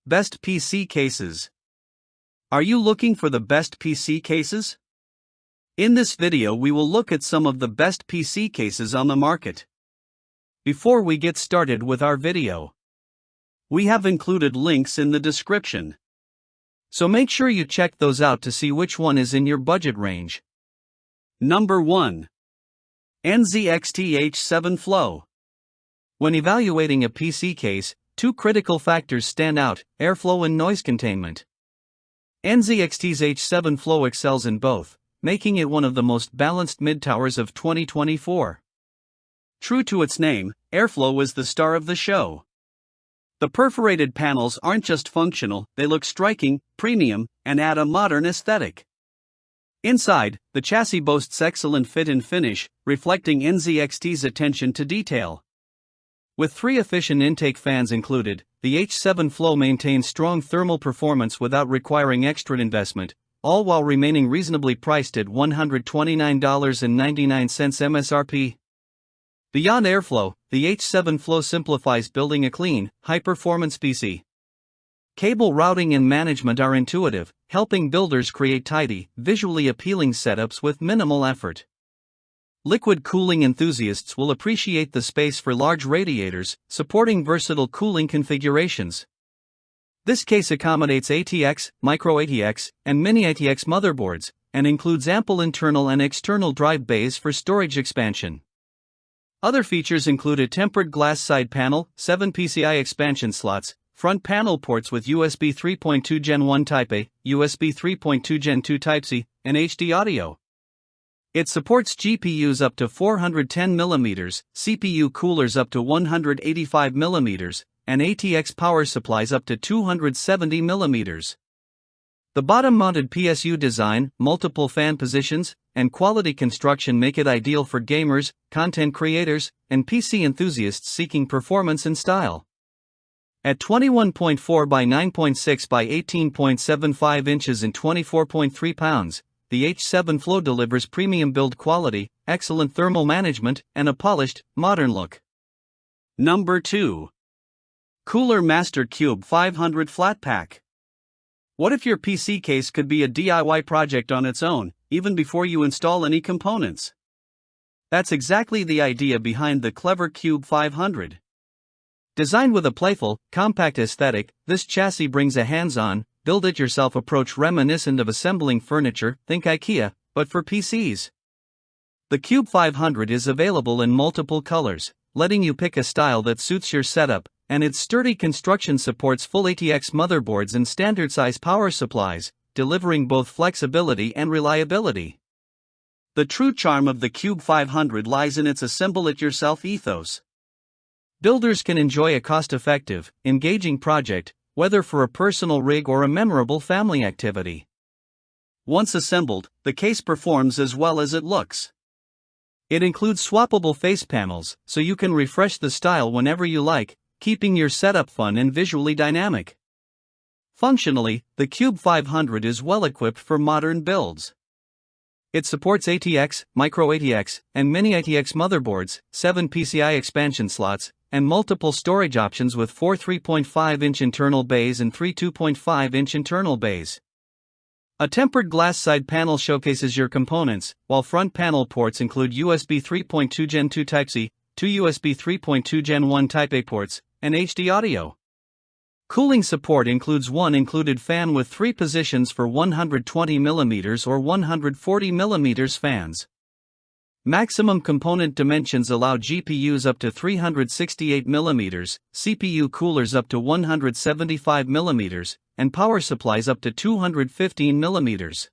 Best PC cases. Are you looking for the best PC cases? In this video we will look at some of the best PC cases on the market. Before we get started with our video, we have included links in the description, so make sure you check those out to see which one is in your budget range. Number 1. NZXT H7 Flow. When evaluating a PC case, two critical factors stand out: airflow and noise containment. NZXT's H7 Flow excels in both, making it one of the most balanced mid-towers of 2024. True to its name, airflow is the star of the show. The perforated panels aren't just functional, they look striking, premium, and add a modern aesthetic. Inside, the chassis boasts excellent fit and finish, reflecting NZXT's attention to detail. With 3 efficient intake fans included, the H7 Flow maintains strong thermal performance without requiring extra investment, all while remaining reasonably priced at $129.99 MSRP. Beyond airflow, the H7 Flow simplifies building a clean, high-performance PC. Cable routing and management are intuitive, helping builders create tidy, visually appealing setups with minimal effort. Liquid cooling enthusiasts will appreciate the space for large radiators, supporting versatile cooling configurations. This case accommodates ATX, micro ATX, and mini ATX motherboards, and includes ample internal and external drive bays for storage expansion. Other features include a tempered glass side panel, 7 PCI expansion slots, front panel ports with USB 3.2 Gen 1 Type A, USB 3.2 Gen 2 Type-C, and HD audio. It supports GPUs up to 410mm, CPU coolers up to 185mm, and ATX power supplies up to 270mm. The bottom-mounted PSU design, multiple fan positions, and quality construction make it ideal for gamers, content creators, and PC enthusiasts seeking performance and style. At 21.4 by 9.6 by 18.75 inches and 24.3 pounds, the H7 Flow delivers premium build quality, excellent thermal management, and a polished, modern look. Number 2. Cooler Master Qube 500 Flatpack. What if your PC case could be a DIY project on its own, even before you install any components? That's exactly the idea behind the clever Qube 500. Designed with a playful, compact aesthetic, this chassis brings a hands-on, build-it-yourself approach reminiscent of assembling furniture, think IKEA, but for PCs. The Qube 500 is available in multiple colors, letting you pick a style that suits your setup, and its sturdy construction supports full ATX motherboards and standard-size power supplies, delivering both flexibility and reliability. The true charm of the Qube 500 lies in its assemble-it-yourself ethos. Builders can enjoy a cost-effective, engaging project, whether for a personal rig or a memorable family activity. Once assembled, the case performs as well as it looks. It includes swappable face panels, so you can refresh the style whenever you like, keeping your setup fun and visually dynamic. Functionally, the Qube 500 is well equipped for modern builds. It supports ATX, micro ATX, and mini ATX motherboards, 7 PCI expansion slots, and multiple storage options with 4 3.5-inch internal bays and 3 2.5-inch internal bays. A tempered glass side panel showcases your components, while front panel ports include USB 3.2 Gen 2 Type-C, 2 USB 3.2 Gen 1 Type-A ports, and HD audio. Cooling support includes one included fan with 3 positions for 120mm or 140mm fans. Maximum component dimensions allow GPUs up to 368mm, CPU coolers up to 175mm, and power supplies up to 215mm.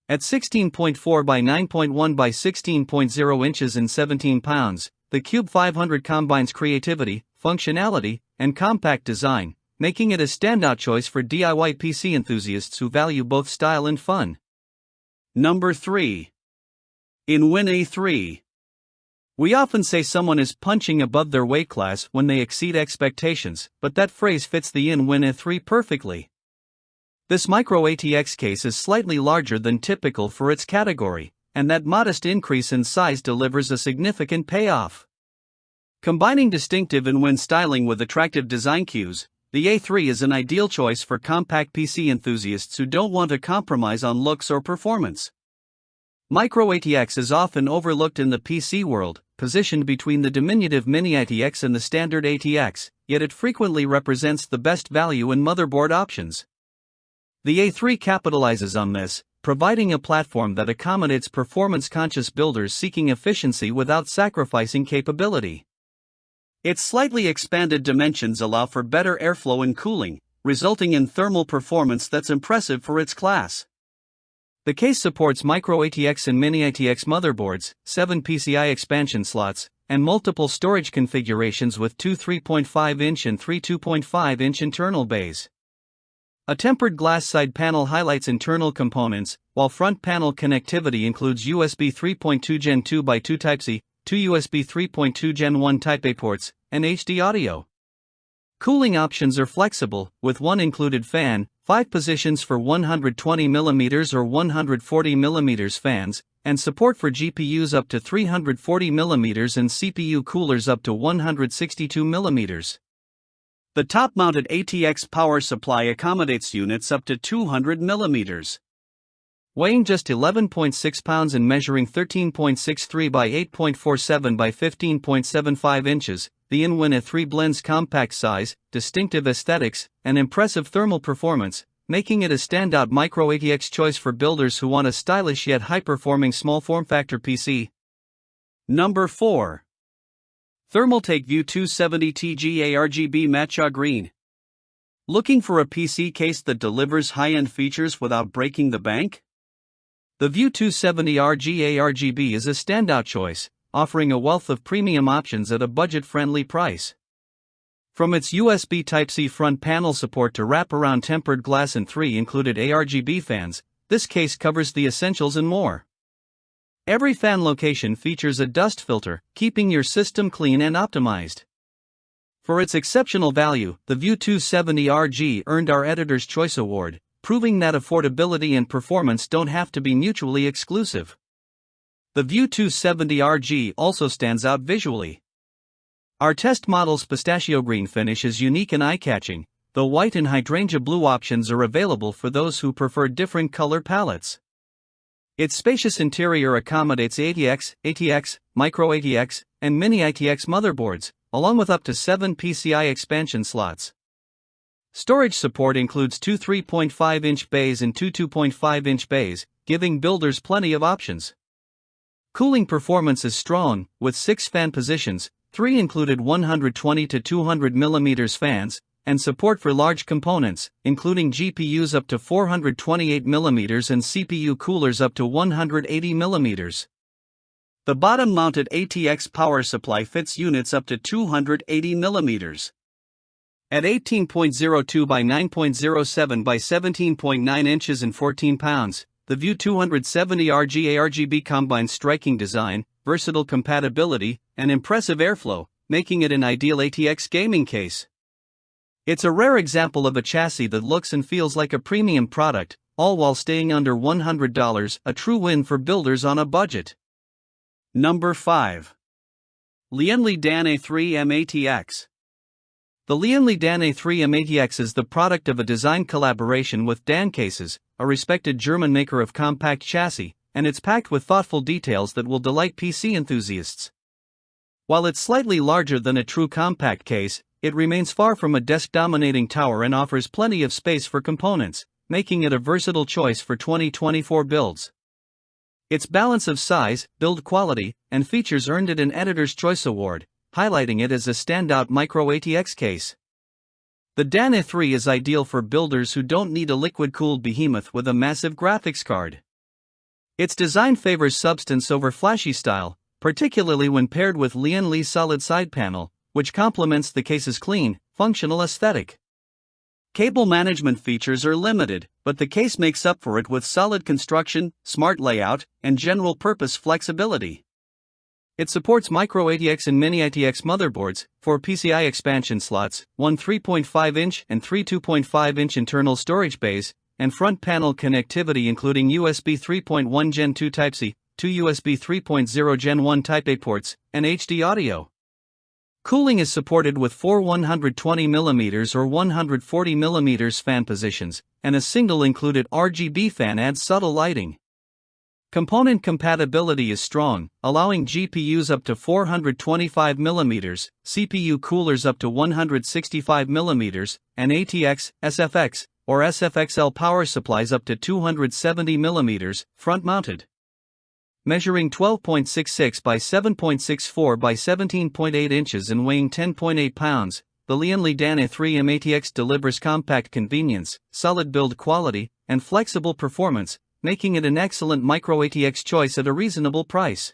At 16.4 by 9.1 by 16.0 inches and 17 pounds, the Qube 500 combines creativity, functionality, and compact design, making it a standout choice for DIY PC enthusiasts who value both style and fun. Number 3. InWin A3. We often say someone is punching above their weight class when they exceed expectations, but that phrase fits the InWin A3 perfectly. This micro ATX case is slightly larger than typical for its category, and that modest increase in size delivers a significant payoff. Combining distinctive InWin styling with attractive design cues, the A3 is an ideal choice for compact PC enthusiasts who don't want to compromise on looks or performance. Micro ATX is often overlooked in the PC world, positioned between the diminutive Mini ATX and the standard ATX, yet it frequently represents the best value in motherboard options. The A3 capitalizes on this, providing a platform that accommodates performance-conscious builders seeking efficiency without sacrificing capability. Its slightly expanded dimensions allow for better airflow and cooling, resulting in thermal performance that's impressive for its class. The case supports Micro ATX and Mini ATX motherboards, 7 PCI expansion slots, and multiple storage configurations with two 3.5-inch and three 2.5-inch internal bays. A tempered glass side panel highlights internal components, while front panel connectivity includes USB 3.2 Gen 2x2 Type-C, two USB 3.2 Gen 1 Type-A ports, and HD audio. Cooling options are flexible, with one included fan, 5 positions for 120mm or 140mm fans, and support for GPUs up to 340mm and CPU coolers up to 162mm. The top-mounted ATX power supply accommodates units up to 200mm. Weighing just 11.6 pounds and measuring 13.63 by 8.47 by 15.75 inches, the InWin A3 blends compact size, distinctive aesthetics, and impressive thermal performance, making it a standout Micro ATX choice for builders who want a stylish yet high-performing small form-factor PC. Number 4. Thermaltake View 270TG ARGB Matcha Green. Looking for a PC case that delivers high-end features without breaking the bank? The View 270RG ARGB is a standout choice, offering a wealth of premium options at a budget-friendly price. From its USB Type-C front panel support to wraparound tempered glass and 3 included ARGB fans, this case covers the essentials and more. Every fan location features a dust filter, keeping your system clean and optimized. For its exceptional value, the View 270RG earned our Editor's Choice Award, proving that affordability and performance don't have to be mutually exclusive. The View 270RG also stands out visually. Our test model's pistachio green finish is unique and eye-catching, though white and hydrangea blue options are available for those who prefer different color palettes. Its spacious interior accommodates ATX, ATX, Micro ATX, and Mini ATX motherboards, along with up to 7 PCI expansion slots. Storage support includes two 3.5-inch bays and two 2.5-inch bays, giving builders plenty of options. Cooling performance is strong, with 6 fan positions, 3 included 120 to 200mm fans, and support for large components, including GPUs up to 428mm and CPU coolers up to 180mm. The bottom-mounted ATX power supply fits units up to 280mm. At 18.02 by 9.07 by 17.9 inches and 14 pounds, the View 270RG ARGB combines striking design, versatile compatibility, and impressive airflow, making it an ideal ATX gaming case. It's a rare example of a chassis that looks and feels like a premium product, all while staying under $100, a true win for builders on a budget. Number 5. Lian Li DAN A3-mATX. The Lian Li DAN A3-mATX is the product of a design collaboration with DAN Cases, a respected German maker of compact chassis, and it's packed with thoughtful details that will delight PC enthusiasts. While it's slightly larger than a true compact case, it remains far from a desk-dominating tower and offers plenty of space for components, making it a versatile choice for 2024 builds. Its balance of size, build quality, and features earned it an Editor's Choice Award, highlighting it as a standout Micro ATX case. The DAN A3 is ideal for builders who don't need a liquid-cooled behemoth with a massive graphics card. Its design favors substance over flashy style, particularly when paired with Lian Li's solid side panel, which complements the case's clean, functional aesthetic. Cable management features are limited, but the case makes up for it with solid construction, smart layout, and general-purpose flexibility. It supports Micro ATX and Mini ATX motherboards, 4 PCI expansion slots, 1 3.5-inch and 3 2.5-inch internal storage bays, and front panel connectivity including USB 3.1 Gen 2 Type-C, 2 USB 3.0 Gen 1 Type-A ports, and HD audio. Cooling is supported with 4 120mm or 140mm fan positions, and a single included RGB fan adds subtle lighting. Component compatibility is strong, allowing GPUs up to 425mm, CPU coolers up to 165mm, and ATX, SFX, or SFXL power supplies up to 270mm, front-mounted. Measuring 12.66 by 7.64 by 17.8 inches and weighing 10.8 pounds, the Lian Li DAN A3-mATX delivers compact convenience, solid build quality, and flexible performance, making it an excellent micro ATX choice at a reasonable price.